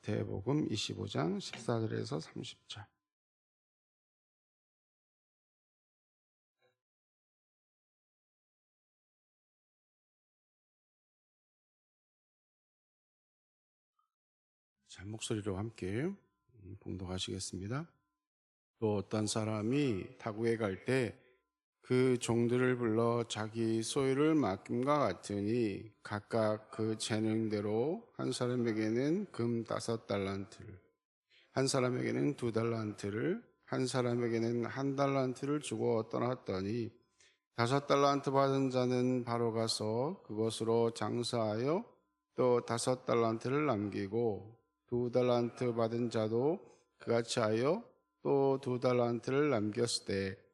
마태복음 25장 14절에서 30절. 자, 목소리로 함께 봉독하시겠습니다. 또 어떤 사람이 타국에 갈 때 그 종들을 불러 자기 소유를 맡김과 같으니 각각 그 재능대로 한 사람에게는 금 5달란트를, 한 사람에게는 2달란트를, 한 사람에게는 1달란트를 주고 떠났더니 5달란트 받은 자는 바로 가서 그것으로 장사하여 또 5달란트를 남기고 2달란트 받은 자도 그같이 하여 또 2달란트를 남겼을 때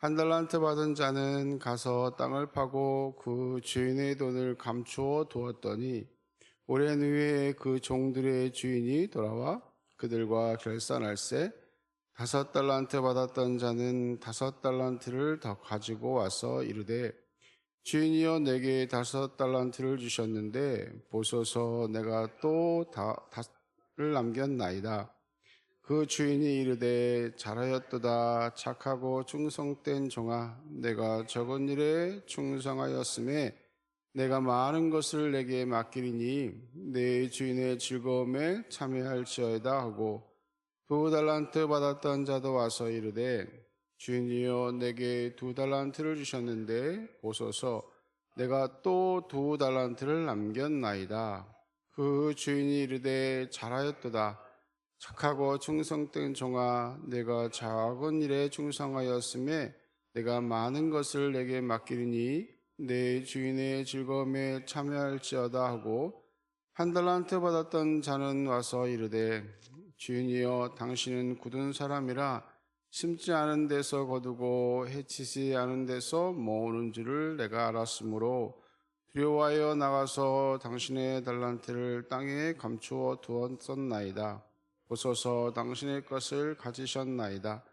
1달란트 받은 자는 가서 땅을 파고 그 주인의 돈을 감추어 두었더니 오랜 후에 그 종들의 주인이 돌아와 그들과 결산할세 5달란트 받았던 자는 5달란트를 더 가지고 와서 이르되 주인이여 내게 5달란트를 주셨는데 보소서 내가 또 다를 남겼나이다. 그 주인이 이르되 잘하였도다 착하고 충성된 종아 내가 적은 일에 충성하였음에 내가 많은 것을 내게 맡기리니 내 주인의 즐거움에 참여할지어다 하고 2달란트 받았던 자도 와서 이르되 주인이여 내게 2달란트를 주셨는데 보소서 내가 또 2달란트를 남겼나이다. 그 주인이 이르되 잘하였도다 착하고 충성된 종아 내가 작은 일에 충성하였음에 내가 많은 것을 내게 맡기리니 내 주인의 즐거움에 참여할지어다 하고 1달란트 받았던 자는 와서 이르되 주인이여 당신은 굳은 사람이라 심지 않은 데서 거두고 해치지 않은 데서 모으는 줄을 내가 알았으므로 두려워하여 나가서 당신의 달란트를 땅에 감추어 두었었나이다. 보소서 당신의 것을 가지셨나이다.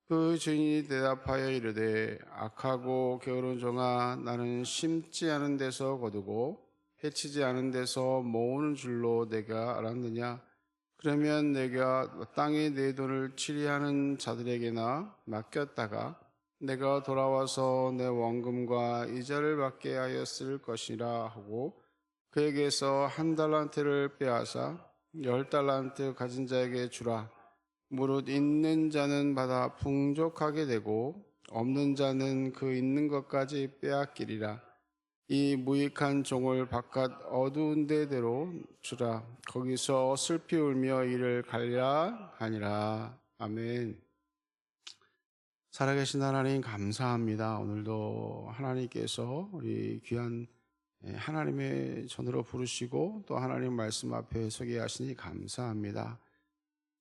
그 주인이 대답하여 이르되 악하고 게으른 종아 나는 심지 않은 데서 거두고 해치지 않은 데서 모으는 줄로 내가 알았느냐. 그러면 내가 땅에 내 돈을 치리하는 자들에게나 맡겼다가 내가 돌아와서 내 원금과 이자를 받게 하였을 것이라 하고 그에게서 1달란트를 빼앗아 10달란트 가진 자에게 주라. 무릇 있는 자는 받아 풍족하게 되고 없는 자는 그 있는 것까지 빼앗기리라. 이 무익한 종을 바깥 어두운 데대로 주라. 거기서 슬피 울며 이를 갈랴 하니라. 아멘. 살아계신 하나님 감사합니다. 오늘도 하나님께서 우리 귀한 하나님의 전으로 부르시고 또 하나님 말씀 앞에 서게 하시니 감사합니다.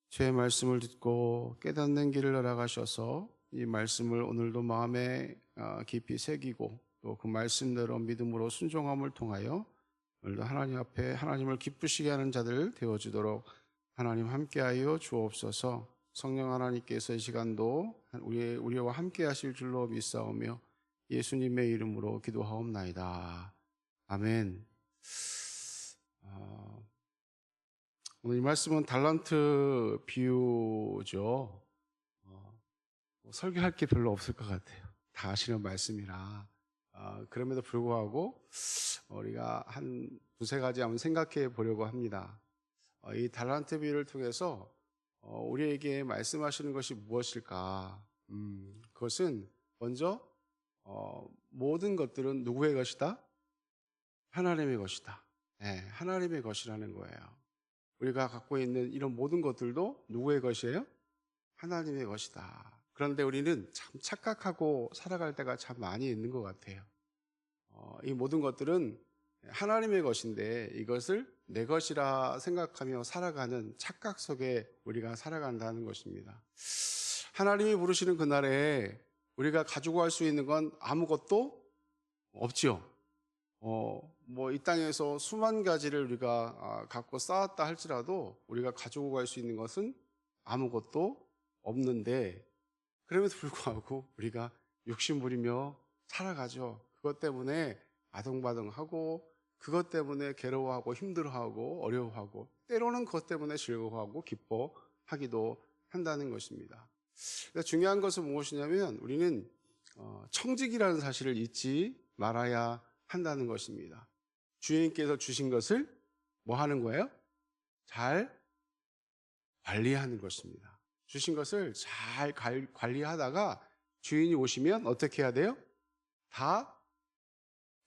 주의 말씀을 듣고 깨닫는 길을 알아가셔서 이 말씀을 오늘도 마음에 깊이 새기고 또 그 말씀대로 믿음으로 순종함을 통하여 오늘도 하나님 앞에 하나님을 기쁘시게 하는 자들 되어주도록 하나님 함께하여 주옵소서. 성령 하나님께서 이 시간도 우리와 함께 하실 줄로 믿사오며 예수님의 이름으로 기도하옵나이다. 아멘. 오늘 이 말씀은 달란트 비유죠. 설교할 게 별로 없을 것 같아요. 다 아시는 말씀이라. 그럼에도 불구하고 우리가 한 두세 가지 한번 생각해 보려고 합니다. 이 달란트 비유를 통해서 우리에게 말씀하시는 것이 무엇일까? 그것은 먼저 모든 것들은 누구의 것이다? 하나님의 것이다. 네, 하나님의 것이라는 거예요. 우리가 갖고 있는 이런 모든 것들도 누구의 것이에요? 하나님의 것이다. 그런데 우리는 참 착각하고 살아갈 때가 참 많이 있는 것 같아요. 이 모든 것들은 하나님의 것인데 이것을 내 것이라 생각하며 살아가는 착각 속에 우리가 살아간다는 것입니다. 하나님이 부르시는 그날에 우리가 가지고 갈 수 있는 건 아무것도 없지요. 이 땅에서 수만 가지를 우리가 갖고 쌓았다 할지라도 우리가 가지고 갈 수 있는 것은 아무것도 없는데 그럼에도 불구하고 우리가 욕심 부리며 살아가죠. 그것 때문에 아등바등하고 그것 때문에 괴로워하고 힘들어하고 어려워하고 때로는 그것 때문에 즐거워하고 기뻐하기도 한다는 것입니다. 그러니까 중요한 것은 무엇이냐면 우리는 청직이라는 사실을 잊지 말아야 한다는 것입니다. 주인께서 주신 것을 뭐 하는 거예요? 잘 관리하는 것입니다. 주신 것을 잘 관리하다가 주인이 오시면 어떻게 해야 돼요? 다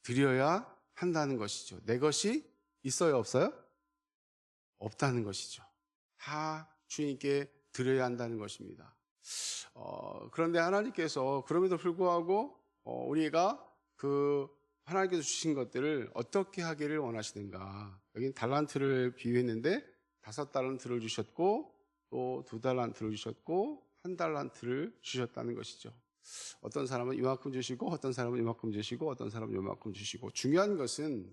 드려야 한다는 것이죠. 내 것이 있어요, 없어요? 없다는 것이죠. 다 주인께 드려야 한다는 것입니다. 그런데 하나님께서 그럼에도 불구하고 우리가 그 하나님께서 주신 것들을 어떻게 하기를 원하시는가. 여기는 달란트를 비유했는데 5달란트를 주셨고 또 2달란트를 주셨고 1달란트를 주셨다는 것이죠. 어떤 사람은 이만큼 주시고 어떤 사람은 이만큼 주시고 어떤 사람은 이만큼 주시고, 중요한 것은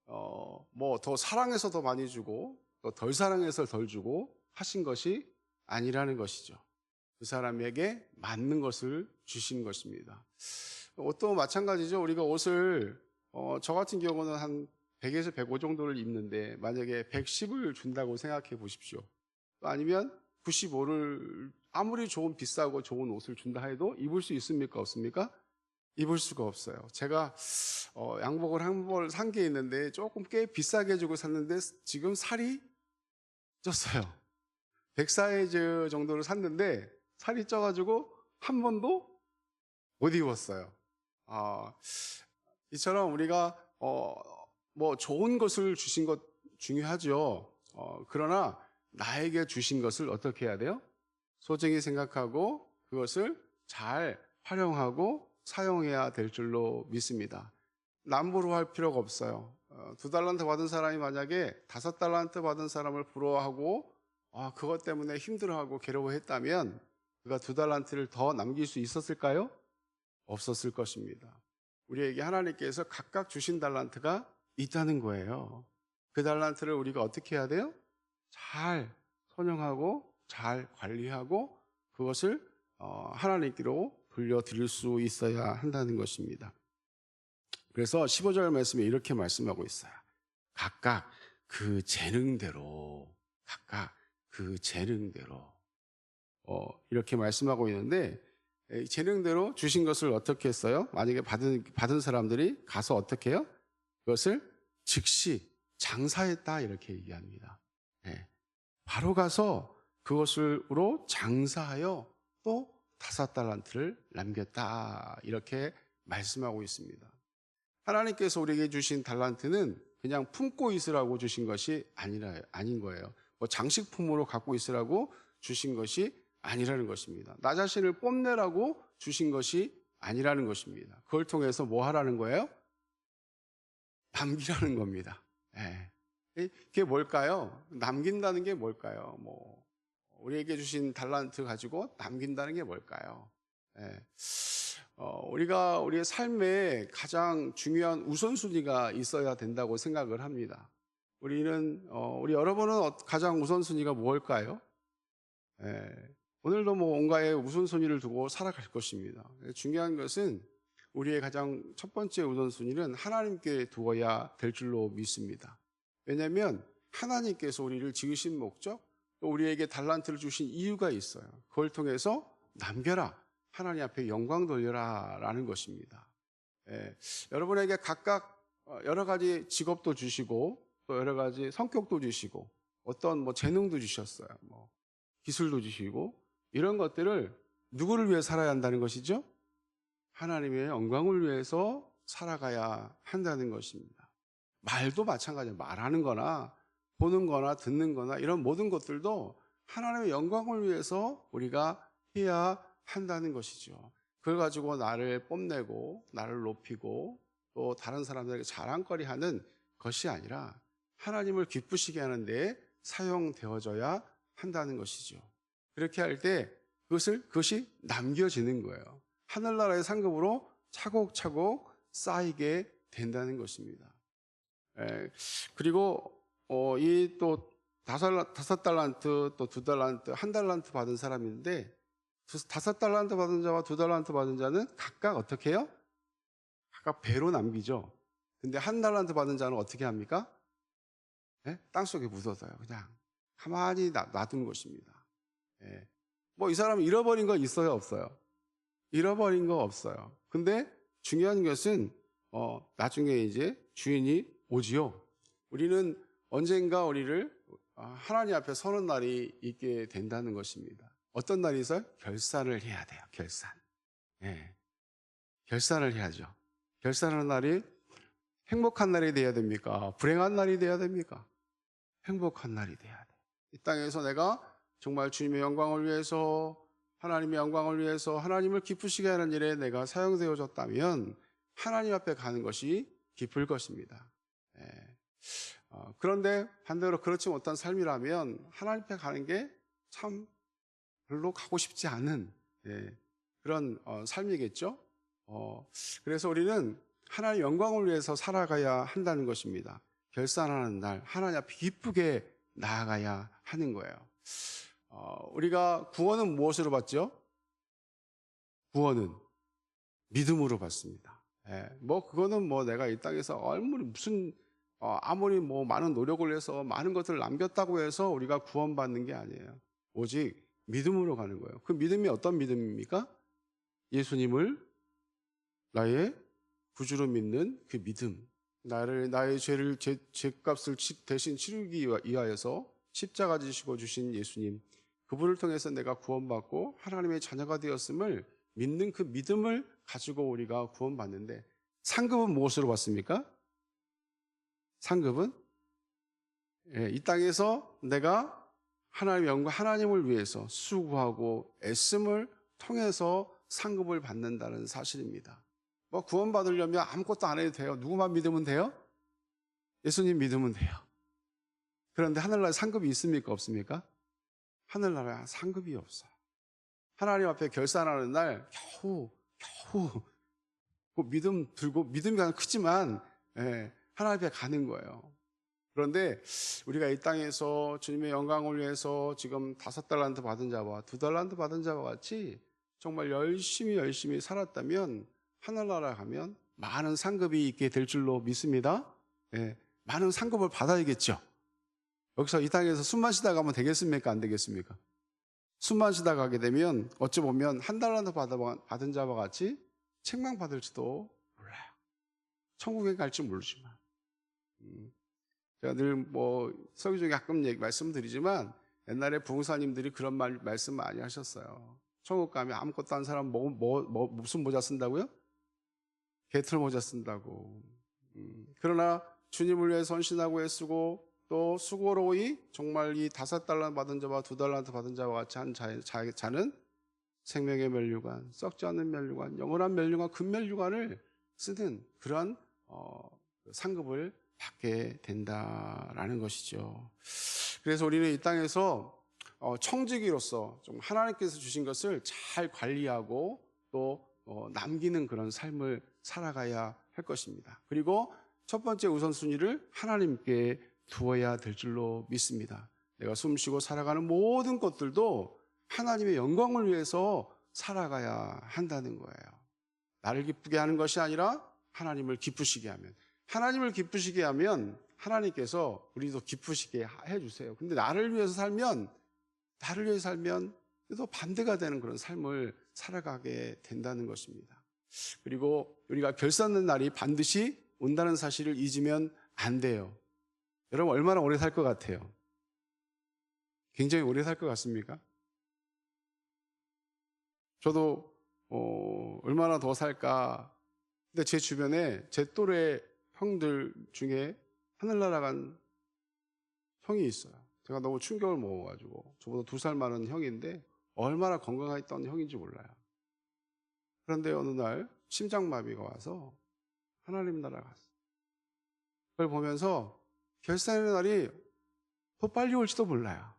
뭐 더 사랑해서 더 많이 주고 또 덜 사랑해서 덜 주고 하신 것이 아니라는 것이죠. 그 사람에게 맞는 것을 주신 것입니다. 옷도 마찬가지죠. 우리가 옷을 저 같은 경우는 한 100에서 105 정도를 입는데 만약에 110을 준다고 생각해 보십시오. 또 아니면 95를 아무리 비싸고 좋은 옷을 준다 해도 입을 수 있습니까? 없습니까? 입을 수가 없어요. 제가 양복을 한 벌 산 게 있는데 조금 꽤 비싸게 주고 샀는데 지금 살이 쪘어요. 100사이즈 정도를 샀는데 살이 쪄가지고 한 번도 못 입었어요. 이처럼 우리가 뭐 좋은 것을 주신 것 중요하죠. 그러나 나에게 주신 것을 어떻게 해야 돼요? 소중히 생각하고 그것을 잘 활용하고 사용해야 될 줄로 믿습니다. 남부로 할 필요가 없어요. 2달란트 받은 사람이 만약에 5달란트 받은 사람을 부러워하고 그것 때문에 힘들어하고 괴로워했다면 그가 2달란트를 더 남길 수 있었을까요? 없었을 것입니다. 우리에게 하나님께서 각각 주신 달란트가 있다는 거예요. 그 달란트를 우리가 어떻게 해야 돼요? 잘 선용하고 잘 관리하고 그것을 하나님께로 돌려드릴 수 있어야 한다는 것입니다. 그래서 15절 말씀에 이렇게 말씀하고 있어요. 각각 그 재능대로 이렇게 말씀하고 있는데, 재능대로 주신 것을 어떻게 했어요? 만약에 받은 사람들이 가서 어떻게 해요? 그것을 즉시 장사했다 이렇게 얘기합니다. 바로 가서 그것으로 장사하여 또 5달란트를 남겼다 이렇게 말씀하고 있습니다. 하나님께서 우리에게 주신 달란트는 그냥 품고 있으라고 주신 것이 아닌 거예요. 뭐 장식품으로 갖고 있으라고 주신 것이 아니라는 것입니다. 나 자신을 뽐내라고 주신 것이 아니라는 것입니다. 그걸 통해서 뭐 하라는 거예요? 남기라는 겁니다. 그게 뭘까요? 남긴다는 게 뭘까요? 뭐 우리에게 주신 달란트 가지고 남긴다는 게 뭘까요? 우리가 우리의 삶에 가장 중요한 우선순위가 있어야 된다고 생각을 합니다. 우리 여러분은 가장 우선순위가 뭘까요? 오늘도 뭐 온가에 우선순위를 두고 살아갈 것입니다. 중요한 것은 우리의 가장 첫 번째 우선순위는 하나님께 두어야 될 줄로 믿습니다. 왜냐하면 하나님께서 우리를 지으신 목적, 또 우리에게 달란트를 주신 이유가 있어요. 그걸 통해서 남겨라, 하나님 앞에 영광 돌려라 라는 것입니다. 여러분에게 각각 여러 가지 직업도 주시고 또 여러 가지 성격도 주시고 어떤 뭐 재능도 주셨어요. 뭐 기술도 주시고 이런 것들을 누구를 위해 살아야 한다는 것이죠? 하나님의 영광을 위해서 살아가야 한다는 것입니다. 말도 마찬가지예요. 말하는 거나 보는 거나 듣는 거나 이런 모든 것들도 하나님의 영광을 위해서 우리가 해야 한다는 것이죠. 그걸 가지고 나를 뽐내고 나를 높이고 또 다른 사람들에게 자랑거리 하는 것이 아니라 하나님을 기쁘시게 하는 데 사용되어져야 한다는 것이죠. 그렇게 할 때 그것이 남겨지는 거예요. 하늘나라의 상급으로 차곡차곡 쌓이게 된다는 것입니다. 그리고 이 또 5달란트, 또 2달란트, 1달란트 받은 사람인데 5달란트 받은 자와 2달란트 받은 자는 각각 어떻게 해요? 각각 배로 남기죠. 근데 1달란트 받은 자는 어떻게 합니까? 예? 땅속에 묻어둬요. 그냥 가만히 놔둔 것입니다. 예. 뭐 이 사람은 잃어버린 거 있어요, 없어요? 잃어버린 거 없어요. 근데 중요한 것은 나중에 이제 주인이 오지요. 우리는 언젠가 우리를 하나님 앞에 서는 날이 있게 된다는 것입니다. 어떤 날이 있어요? 결산을 해야 돼요. 결산. 예. 결산을 해야죠. 결산하는 날이 행복한 날이 돼야 됩니까? 불행한 날이 돼야 됩니까? 행복한 날이 돼야 돼요. 이 땅에서 내가 정말 주님의 영광을 위해서, 하나님의 영광을 위해서 하나님을 기쁘시게 하는 일에 내가 사용되어졌다면 하나님 앞에 가는 것이 기쁠 것입니다. 예. 그런데 반대로 그렇지 못한 삶이라면 하나님 앞에 가는 게 참 별로 가고 싶지 않은, 예, 그런 삶이겠죠. 그래서 우리는 하나님의 영광을 위해서 살아가야 한다는 것입니다. 결산하는 날 하나님 앞에 기쁘게 나아가야 하는 거예요. 우리가 구원은 무엇으로 받죠? 구원은 믿음으로 받습니다. 예, 뭐 그거는 뭐 내가 이 땅에서 아무리 뭐 많은 노력을 해서 많은 것들을 남겼다고 해서 우리가 구원받는 게 아니에요. 오직 믿음으로 가는 거예요. 그 믿음이 어떤 믿음입니까? 예수님을 나의 구주로 믿는 그 믿음. 나의 죄값을 대신 치르기 위하여서 십자가 지시고 주신 예수님. 그분을 통해서 내가 구원받고 하나님의 자녀가 되었음을 믿는 그 믿음을 가지고 우리가 구원받는데, 상급은 무엇으로 받습니까? 상급은 이 땅에서 내가 하나님의 영광, 하나님을 위해서 수고하고 애씀을 통해서 상급을 받는다는 사실입니다. 뭐 구원받으려면 아무것도 안 해도 돼요. 누구만 믿으면 돼요? 예수님 믿으면 돼요. 그런데 하늘나라에 상급이 있습니까? 없습니까? 하늘나라에 상급이 없어요. 하나님 앞에 결산하는 날 겨우 그 믿음 들고, 믿음이 크지만 하나님 앞에 가는 거예요. 그런데 우리가 이 땅에서 주님의 영광을 위해서 지금 5달란트 받은 자와 2달란트 받은 자와 같이 정말 열심히 살았다면 하늘나라 가면 많은 상급이 있게 될 줄로 믿습니다. 많은 상급을 받아야겠죠. 여기서 이 땅에서 숨만 쉬다 가면 되겠습니까? 안 되겠습니까? 숨만 쉬다 가게 되면 어찌 보면 1달란트 받은 자와 같이 책망받을지도 몰라요. 천국에 갈지 모르지만. 제가 늘 뭐 설교 중에 가끔 말씀드리지만 옛날에 부흥사님들이 그런 말씀 많이 하셨어요. 천국 가면 아무것도 안 사람 무슨 모자 쓴다고요? 개털 모자 쓴다고. 그러나 주님을 위해 헌신하고 애쓰고 또 수고로이 정말 이 5달란트 받은 자와 2달란트 받은 자와 같이 한 자는 생명의 면류관, 썩지 않는 면류관, 영원한 면류관, 금면류관을 쓰는 그런 상급을 받게 된다라는 것이죠. 그래서 우리는 이 땅에서 청지기로서 좀 하나님께서 주신 것을 잘 관리하고 또 남기는 그런 삶을 살아가야 할 것입니다. 그리고 첫 번째 우선순위를 하나님께 두어야 될 줄로 믿습니다. 내가 숨쉬고 살아가는 모든 것들도 하나님의 영광을 위해서 살아가야 한다는 거예요. 나를 기쁘게 하는 것이 아니라 하나님을 기쁘시게 하면, 하나님을 기쁘시게 하면 하나님께서 우리도 기쁘시게 해주세요. 근데 나를 위해서 살면 또 반대가 되는 그런 삶을 살아가게 된다는 것입니다. 그리고 우리가 결산하는 날이 반드시 온다는 사실을 잊으면 안 돼요. 여러분 얼마나 오래 살 것 같아요? 굉장히 오래 살 것 같습니까? 저도 얼마나 더 살까. 근데 제 주변에 제 또래 형들 중에 하늘나라 간 형이 있어요. 제가 너무 충격을 먹어가지고, 저보다 2살 많은 형인데 얼마나 건강했던 형인지 몰라요. 그런데 어느 날 심장마비가 와서 하나님 나라 갔어요. 그걸 보면서 결산의 날이 더 빨리 올지도 몰라요.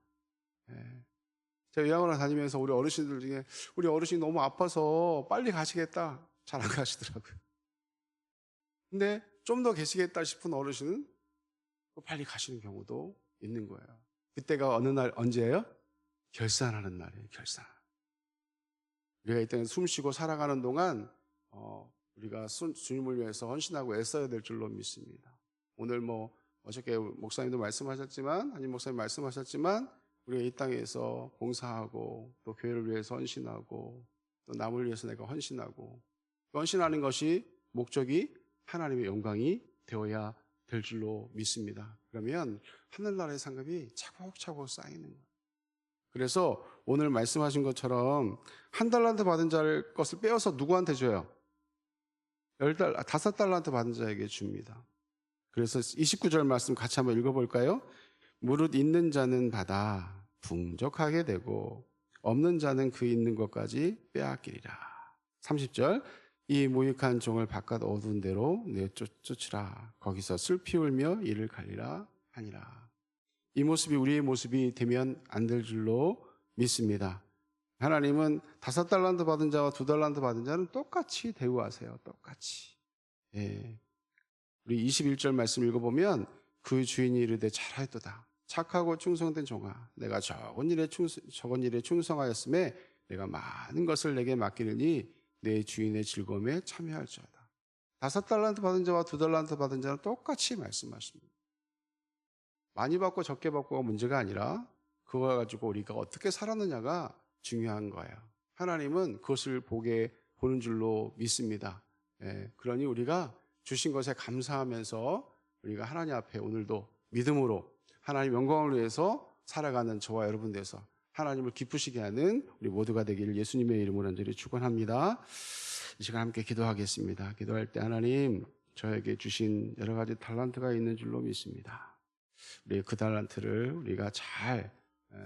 제가 요양원을 다니면서 우리 어르신들 중에 우리 어르신이 너무 아파서 빨리 가시겠다, 잘 안 가시더라고요. 근데 좀 더 계시겠다 싶은 어르신은 또 빨리 가시는 경우도 있는 거예요. 그때가 어느 날 언제예요? 결산하는 날이에요. 결산. 우리가 이 땅에 숨쉬고 살아가는 동안 우리가 주님을 위해서 헌신하고 애써야 될 줄로 믿습니다. 오늘 뭐 어저께 목사님도 말씀하셨지만, 한임 목사님 말씀하셨지만, 우리가 이 땅에서 봉사하고 또 교회를 위해서 헌신하고 또 남을 위해서 내가 헌신하고, 헌신하는 것이 목적이 하나님의 영광이 되어야 될 줄로 믿습니다. 그러면 하늘나라의 상급이 차곡차곡 쌓이는 거예요. 그래서 오늘 말씀하신 것처럼 1달란트 받은 자를 것을 빼어서 누구한테 줘요? 5달란트 받은 자에게 줍니다. 그래서 29절 말씀 같이 한번 읽어볼까요? 무릇 있는 자는 받아 풍족하게 되고 없는 자는 그 있는 것까지 빼앗기리라. 30절 이 무익한 종을 바깥 어두운 데로 내쫓으라. 거기서 슬피 울며 이를 갈리라 하니라. 이 모습이 우리의 모습이 되면 안 될 줄로 믿습니다. 하나님은 5달란트 받은 자와 2달란트 받은 자는 똑같이 대우하세요. 똑같이. 예. 우리 21절 말씀 읽어보면 그 주인이 이르되 잘하였도다. 착하고 충성된 종아, 내가 적은 일에 충성하였음에 내가 많은 것을 내게 맡기느니 내 주인의 즐거움에 참여할지어다. 5달란트 받은 자와 2달란트 받은 자는 똑같이 말씀하십니다. 많이 받고 적게 받고가 문제가 아니라 그거 가지고 우리가 어떻게 살았느냐가 중요한 거예요. 하나님은 그것을 보는 줄로 믿습니다. 예, 그러니 우리가 주신 것에 감사하면서 우리가 하나님 앞에 오늘도 믿음으로 하나님 영광을 위해서 살아가는 저와 여러분 되어서 하나님을 기쁘시게 하는 우리 모두가 되기를 예수님의 이름으로 간절히 축원합니다. 이 시간 함께 기도하겠습니다. 기도할 때 하나님 저에게 주신 여러 가지 달란트가 있는 줄로 믿습니다. 우리 그 달란트를 우리가 잘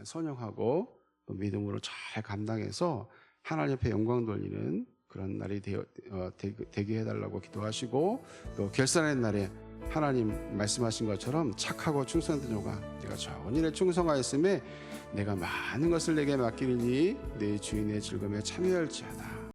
선용하고 또 믿음으로 잘 감당해서 하나님 앞에 영광 돌리는 그런 날이 되게 해달라고 기도하시고, 또 결산의 날에 하나님 말씀하신 것처럼 착하고 충성된 종아, 내가 적은 일에 충성하였음에 내가 많은 것을 내게 맡기리니 내 주인의 즐거움에 참여할지어다.